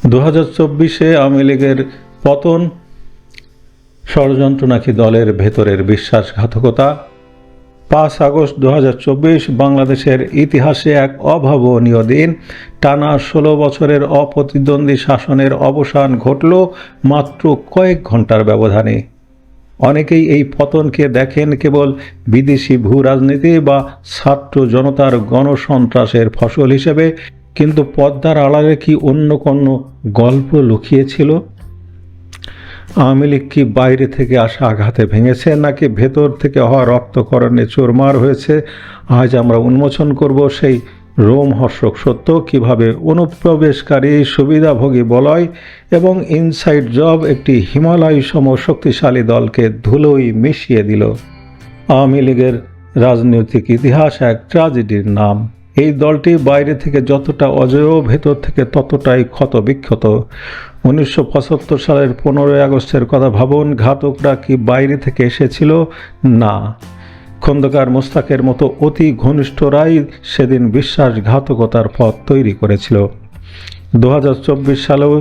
2024-এ আওয়ামী লীগের পতন ষড়যন্ত্র নাকি দলের ভেতরের বিশ্বাসঘাতকতা। 5 আগস্ট 2024 বাংলাদেশের ইতিহাসে এক অভাবনীয় দিন। টানা 16 বছরের অপ্রতিদ্বন্দ্বী শাসনের অবসান ঘটল মাত্র কয়েক ঘন্টার ব্যবধানে। অনেকেই এই পতনকে দেখেন কেবল বিদেশি ভূ রাজনীতি বা ছাত্র জনতার গণসন্ত্রাসের ফসল হিসেবে, কিন্তু পদ্মার আড়ালে কি অন্য কোনো গল্প লুকিয়েছিল? আওয়ামী লীগ কি বাইরে থেকে আসা আঘাতে ভেঙেছে, নাকি ভেতর থেকে হওয়া রক্তক্ষরণে চুরমার হয়েছে? আজ আমরা উন্মোচন করব সেই রোমহর্ষক সত্য, কিভাবে অনুপ্রবেশকারী সুবিধাভোগী বলয় এবং ইনসাইড জব একটি হিমালয় সম শক্তিশালী দলকে ধুলোয় মিশিয়ে দিল। আওয়ামী লীগের রাজনৈতিক ইতিহাস এক ট্র্যাজেডির নাম। এই দলটি বাইরে থেকে যতটা অজেয়, ভেতর থেকে ততটাই ক্ষতবিক্ষত। 1975 সালের 15 আগস্টের কথা ভাবুন। ঘাতকরা কি বাইরে থেকে এসেছিল? না, খন্দকার মোস্তাকের মতো অতি ঘনিষ্ঠরাই সেদিন বিশ্বাসঘাতকতার পথ তৈরি করেছিল। 2024 সালেও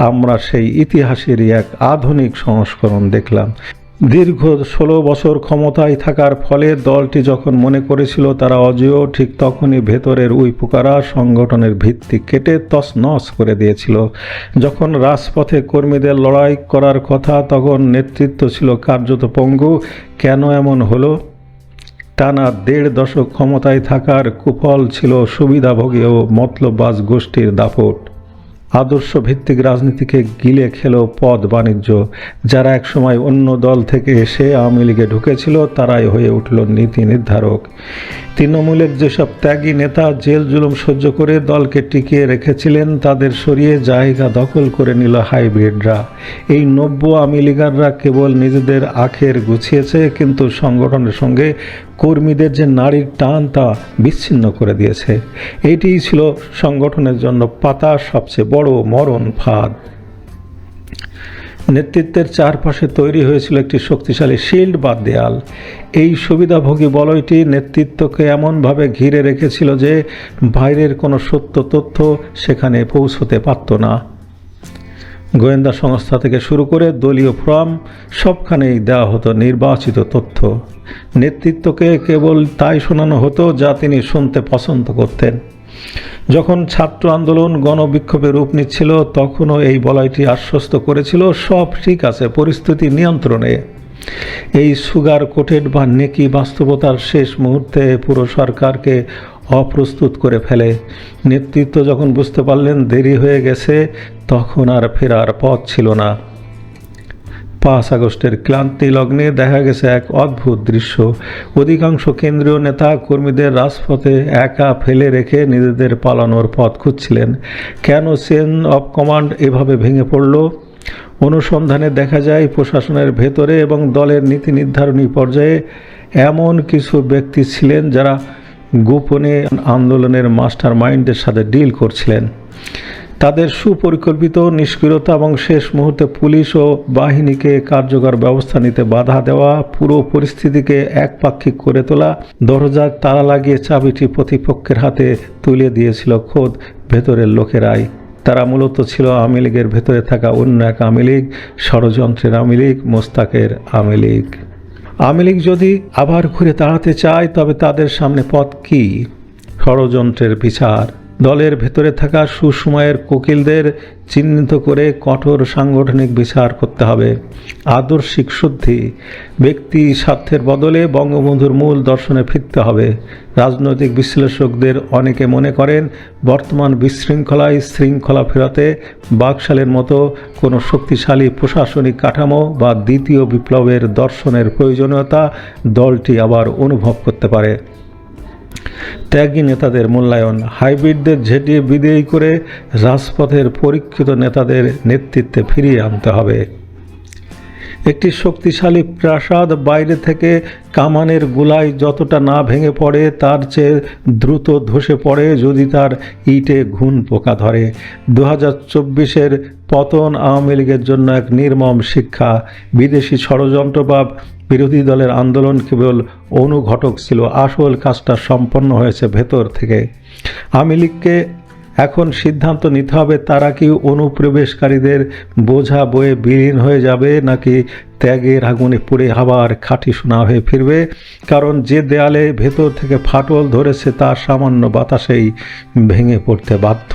আমরা সেই ইতিহাসেরই এক আধুনিক সংস্করণ দেখলাম। দীর্ঘ 16 বছর ক্ষমতায় থাকার ফলে দলটি যখন মনে করেছিল তারা অজেয়, ঠিক তখনই ভেতরের উইপোকারা সংগঠনের ভিত্তি কেটে তছনছ করে দিয়েছিল। যখন রাজপথে কর্মীদের লড়াই করার কথা, তখন নেতৃত্ব ছিল কার্যত পঙ্গু। কেন এমন হলো? টানা 1.5 দশক ক্ষমতায় থাকার কুফল ছিল সুবিধাভোগী ও মতলববাজ গোষ্ঠীর দাপট। আদর্শ ভিত্তিক রাজনীতিকে গিলে খেল পদ বাণিজ্য। যারা একসময় অন্য দল থেকে এসে আওয়ামী লীগে ঢুকেছিল, তারাই হয়ে উঠল নীতি নির্ধারক। তৃণমূলের যেসব ত্যাগী নেতা জেল জুলুম সহ্য করে দলকে টিকিয়ে রেখেছিলেন, তাদের সরিয়ে জায়গা দখল করে নিল হাইব্রিডরা। এই নব্য আওয়ামী লীগাররা কেবল নিজেদের আখের গুছিয়েছে, কিন্তু সংগঠনের সঙ্গে কর্মীদের যে নারীর টান তা বিচ্ছিন্ন করে দিয়েছে। এটিই ছিল সংগঠনের জন্য পাতা সবচেয়ে বড় মরণ ফাঁদ। নেতৃত্বের চারপাশে তৈরি হয়েছিল একটি শক্তিশালী শিল্ড বা দেয়াল। এই সুবিধাভোগী বলয়টি নেতৃত্বকে এমনভাবে ঘিরে রেখেছিল যে বাইরের কোনো সত্য তথ্য সেখানে পৌঁছতে পারত না। গোয়েন্দা সংস্থা থেকে শুরু করে দলীয় ফর্ম, সবখানেই দেওয়া হতো নির্বাচিত তথ্য। নেতৃত্বকে কেবল তাই শোনানো হতো যা তিনি শুনতে পছন্দ করতেন। যখন ছাত্র আন্দোলন গণবিক্ষোভে রূপ নিচ্ছিল, তখনও এই বলয়টি আশ্বস্ত করেছিল সব ঠিক আছে, পরিস্থিতি নিয়ন্ত্রণে। এই সুগার কোটেড বা নেকি বাস্তবতার শেষ মুহূর্তে পুরো সরকারকে অপ্রস্তুত করে ফেলে। নেতৃত্ব যখন বুঝতে পারলেন দেরি হয়ে গেছে, তখন আর ফেরার পথ ছিল না। 5 আগস্টের ক্লান্তি লগ্নে দেখা গেছে এক অদ্ভুত দৃশ্য। অধিকাংশ কেন্দ্রীয় নেতা কর্মীদের রাজপথে একা ফেলে রেখে নিজেদের পালানোর পথ খুঁজছিলেন। কেন চেইন অব কমান্ড এভাবে ভেঙে পড়ল? অনুসন্ধানে দেখা যায় প্রশাসনের ভেতরে এবং দলের নীতি নির্ধারণী পর্যায়ে এমন কিছু ব্যক্তি ছিলেন যারা গোপনে আন্দোলনের মাস্টার মাইন্ডের সাথে ডিল করছিলেন। তাদের সুপরিকল্পিত নিষ্ক্রিয়তা এবং শেষ মুহূর্তে পুলিশ ও বাহিনীকে কার্যকর ব্যবস্থা নিতে বাধা দেওয়া, পুরো পরিস্থিতিকে একপাক্ষিক করে তোলা, দরজায় তালা লাগিয়ে চাবিটি প্রতিপক্ষের হাতে তুলে দিয়েছিল খোদ ভেতরের লোকেরাই। তারা মূলত ছিল আওয়ামী লীগের ভেতরে থাকা অন্য এক আওয়ামী লীগ, ষড়যন্ত্রের আওয়ামী লীগ, মোস্তাকের আওয়ামী লীগ। আওয়ামী লীগ যদি আবার ঘুরে দাঁড়াতে চায়, তবে তাদের সামনে পথ কি? ষড়যন্ত্রের বিচার। দলের ভেতরে থাকা সুসময়ের কোকিলদের চিহ্নিত করে কঠোর সাংগঠনিক বিচার করতে হবে। আদর্শিক শুদ্ধি। ব্যক্তি স্বার্থের বদলে বঙ্গবন্ধুর মূল দর্শনে ফিরতে হবে। রাজনৈতিক বিশ্লেষকদের অনেকে মনে করেন বর্তমান বিশৃঙ্খলায় শৃঙ্খলা ফেরাতে বাকশালের মতো কোনো শক্তিশালী প্রশাসনিক কাঠামো বা দ্বিতীয় বিপ্লবের দর্শনের প্রয়োজনীয়তা দলটি আবার অনুভব করতে পারে। ত্যাগী নেতাদের মূল্যায়ন। হাইব্রিডদের ঝেঁটিয়ে বিদেয়ী করে রাজপথের পরীক্ষিত নেতাদের নেতৃত্বে ফিরিয়ে আনতে হবে। একটি শক্তিশালী প্রাসাদ বাইরে থেকে কামানের গোলায় যতটা না ভেঙে পড়ে, তার চেয়ে দ্রুত ধসে পড়ে যদি তার ইটে ঘুণ পোকা ধরে। 2024-এর পতন আওয়ামী লীগের জন্য এক নির্মম শিক্ষা। বিদেশি ষড়যন্ত্র বা বিরোধী দলের আন্দোলন কেবল অনুঘটক ছিল, আসল কাজটা সম্পন্ন হয়েছে ভেতর থেকে। আওয়ামী লীগকে এখন সিদ্ধান্ত নিতে হবে তারা কি অনুপ্রবেশকারীদের বোঝা বয়ে বিলীন হয়ে যাবে নাকি ত্যাগের আগুনে পুড়ে আবার খাঁটি সোনা হয়ে ফিরবে। কারণ যে দেয়ালে ভেতর থেকে ফাটল ধরেছে তা সামান্য বাতাসেই ভেঙে পড়তে বাধ্য।